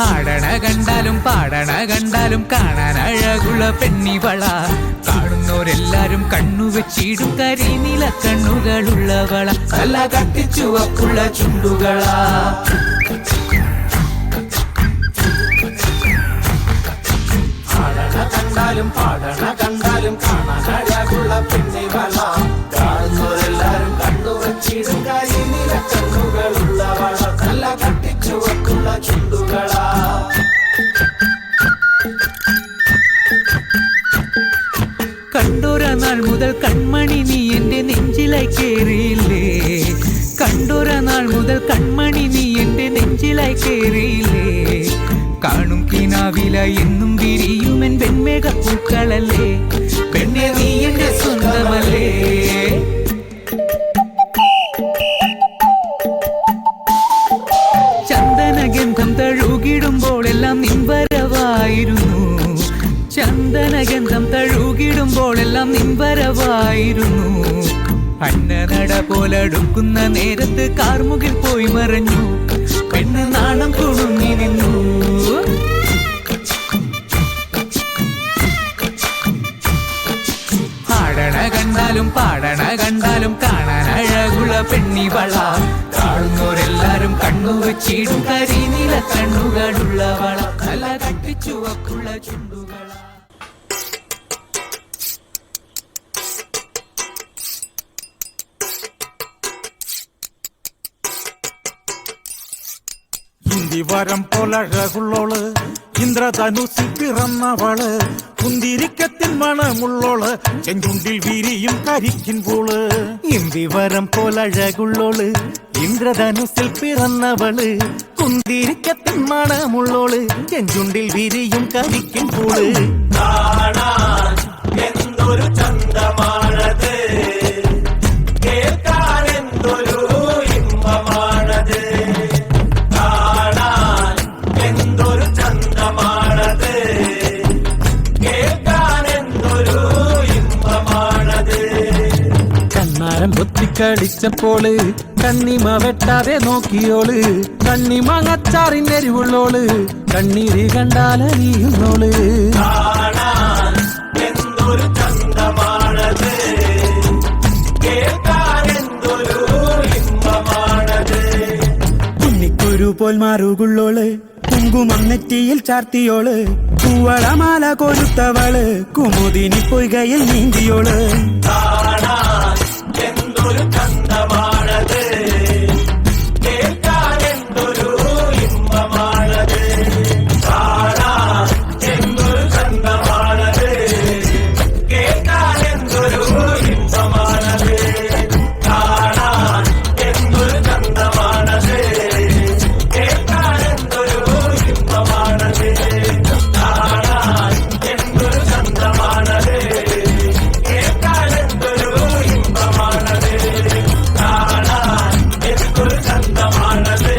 ആടണ കണ്ടാലും പാടണ കണ്ടാലും കാണാൻ അഴകുള്ള പെണ്ണിവള. കാണുന്നോരെല്ലാരും കണ്ണുവെച്ചിടും കരിനീല കണ്ണുകളുള്ളവള. നല്ല കട്ടിച്ചുവപ്പുള്ള ചുണ്ടുകളാ. ആടണ കണ്ടാലും പാടണ കണ്ടാലും കാണാൻ അഴകുള്ള പെണ്ണിവള. കാണുന്നോരെല്ലാരും കണ്ണുവെച്ചിടും കരിനീല കണ്ണുകളുള്ളവള. നല്ല കട്ടിച്ചുവപ്പുള്ള ചുണ്ടുകളാ. കണ്ടോര നാൾ മുതൽ കൺമണി നീ എന്റെ നെഞ്ചിലായി കേറിയില്ലേ. കണ്ടോര നാൾ മുതൽ കൺമണി നീ എന്റെ നെഞ്ചിലായി കേറിയില്ലേ. കാണും കിനാവില എന്നും വിരിയുമെൻ വെൺമേഘപ്പൂക്കളല്ലേ. പെണ്ണെ നീ എന്റെ സ്വന്തമല്ലേ. ചന്ദനഗന്ധം തഴുകിടുമ്പോൾ എല്ലാം നിൻവരവായിരുന്നു. ചന്ദനഗന്ധം തഴുകിടുമ്പോൾ എല്ലാം നിൻവരവായിരുന്നു. അന്നനട പോലടുക്കുന്ന നേരത്ത് കാർമുകിൽ പോയി മറഞ്ഞു. പെണ്ണ് നാണം കുടുങ്ങി നിന്നു. ആടണ കണ്ടാലും പാടണ കണ്ടാലും കാണാൻ അഴകുള്ള പെണ്ണിവള. കാണുന്നോരെല്ലാരും കണ്ണുവെച്ചിടും കരിനീല കണ്ണുകളുള്ളവള. നല്ല കട്ടിച്ചുവപ്പുള്ള ചുണ്ടുകള. ഇന്ദിവരം പോലഴകുള്ളോള് ഇന്ദ്രധനുസിൽ പിറന്നവള്. കുന്തിരിക്കത്തിൻ മണമുള്ളോള് ചെഞ്ചുണ്ടിൽ വിരിയും കരിക്കിൻ പൂള്. ഇന്ദിവരം പോലഴകുള്ളോള് ഇന്ദ്രധനുസിൽ പിറന്നവള്. കുന്തിരിക്കത്തിൻ മണമുള്ളോള് ചെഞ്ചുണ്ടിൽ വിരിയും കരിക്കിൻ പൂള്. എന്തൊരു ചന്തമാണത്, കേൾക്കാൻ എന്തൊരു ഇമ്പമാണത്. കാണാൻ എന്തൊരു ചന്തമാണത്, കേൾക്കാൻ എന്തൊരു ഇമ്പമാണത്. കണ്ണാരം പൊത്തിക്കടിച്ചപ്പോള് കണ്ണിമ വെട്ടാതെ നോക്കിയോള്. കണ്ണിമങ്ങച്ചാറിന്റെ എരിവുള്ളോള് കണ്ണീര് കണ്ടാലറിയുന്നോള്. കാണാൻ എന്തൊരു ചന്തമാണത്, കേൾക്കാൻ എന്തൊരു ഇമ്പമാണത്. കുന്നിക്കുരു പോൽ മാറുകുള്ളോള് കുങ്കുമം നെറ്റിയിൽ ചാർത്തിയോള്. പൂവളമാല കൊരുത്തവള് കുമുദിനി പൊയ്കയിൽ നീന്തിയോള്. കാണാൻ എന്തൊരു ചന്തമാണത്, കേൾക്കാൻ എന്തൊരു ഇമ്പമാണത്. കാണാൻ എന്തൊരു ചന്തമാണത്, കേൾക്കാൻ എന്തൊരു ഇമ്പമാണത്. കാണാൻ എന്തൊരു ചന്തമാണത്, കേൾക്കാൻ എന്തൊരു ഇമ്പമാണത്. കാണാൻ എന്തൊരു ചന്തമാണത്, കേൾക്കാൻ എന്തൊരു ഇമ്പമാണത്. കാണാൻ എന്തൊരു ചന്തമാണത്,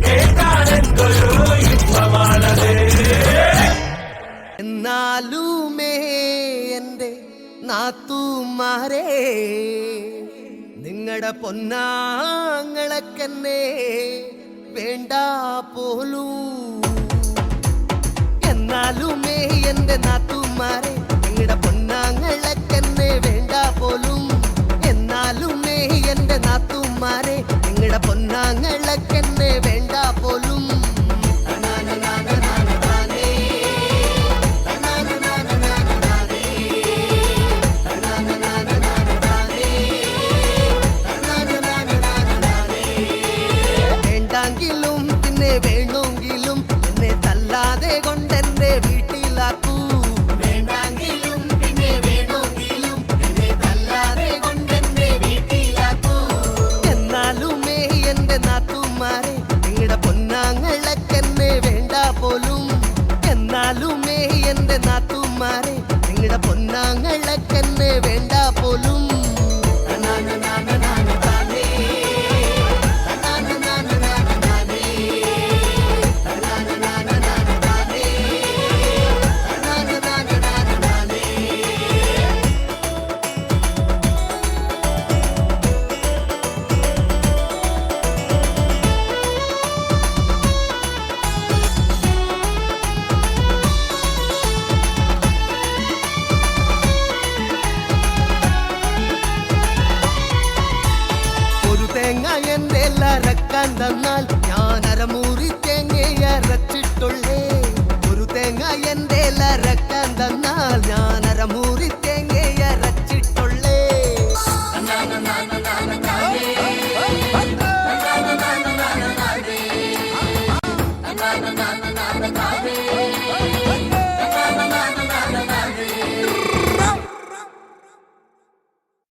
കേൾക്കാൻ എന്തൊരു ഇമ്പമാണത്. എന്നാലുമേ എൻ്റെ നാത്തൂമാരെ നിങ്ങളുടെ പൊന്നാങ്ങളൊക്കെന്നെ വേണ്ട പോലും. എന്നാലുമേ എൻ്റെ നാത്തൂമാരെ നിങ്ങളുടെ പൊന്നാങ്ങളൊക്കെന്നെ വേണ്ട പോലും. എന്നാലുമേ എൻ്റെ നാത്തൂമാരെ നിങ്ങളുടെ പൊന്നാങ്ങളൊക്കെന്നെ വേണ്ട പോലും. വേണ്ടെങ്കിലും പിന്നെ വേണമെങ്കിലും എന്നെ തല്ലാതെ കൊണ്ടെന്നെ വീട്ടിലാക്കൂ. വേണ്ടെങ്കിലും പിന്നെ വേണമെങ്കിലും എന്നെ തല്ലാതെ കൊണ്ടെന്നെ വീട്ടിലാക്കൂ. എന്നാൽ കല്ലറക്കാൻ തന്നാൽ ഞാൻ അരമൂറ്